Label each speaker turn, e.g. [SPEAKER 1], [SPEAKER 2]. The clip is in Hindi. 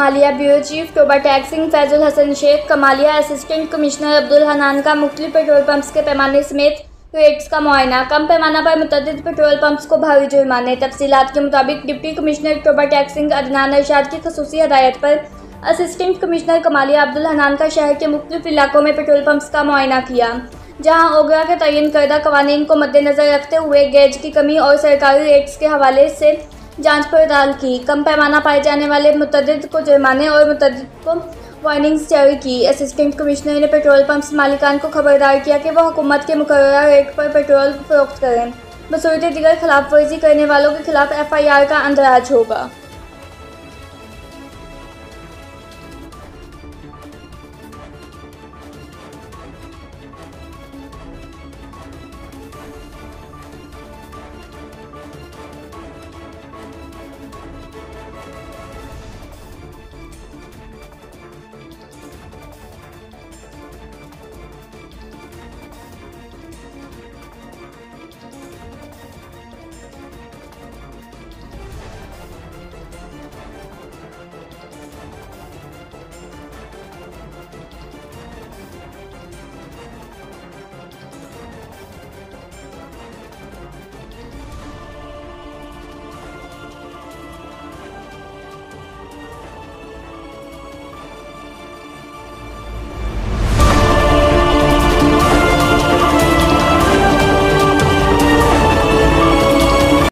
[SPEAKER 1] Kamalia bureau chief Toba Tek Singh Faizul Hasan Sheikh Kamalia assistant commissioner Abdul Hanan का मुख्तलिफ पेट्रोल पंप्स के पैमाने समेत रेट्स का मुआयना। कम पैमाना पर मुतअद्दिद पेट्रोल पंप्स को भारी जुर्माने। तफसीलात के मुताबिक डिप्टी कमिश्नर टोबा टैक्सिंग अदनान अरशाद की खसूसी हदायत पर असिस्टेंट कमिश्नर कमालिया अब्दुल हनान का शहर के मुख्तलिफ इलाकों में पेट्रोल पंप्स का मुआयना किया, जहां ओगरा के तयन करदा कवानीन को मद्देनजर रखते हुए गेज की कमी और सरकारी रेट्स के हवाले से जांच पड़ताल की। कम पैमाना पाए जाने वाले मुतअद्दिद को जुर्माने और मुतअद्दिद को वार्निंग्स जारी की। असिस्टेंट कमिश्नर ने पेट्रोल पंप्स मालिकान को खबरदार किया कि वह हुकूमत के मुकर्ररा रेट पर पेट्रोल फरोख्त करें। बसूरत दीगर खिलाफ वर्जी करने वालों के खिलाफ FIR का अंदराज होगा।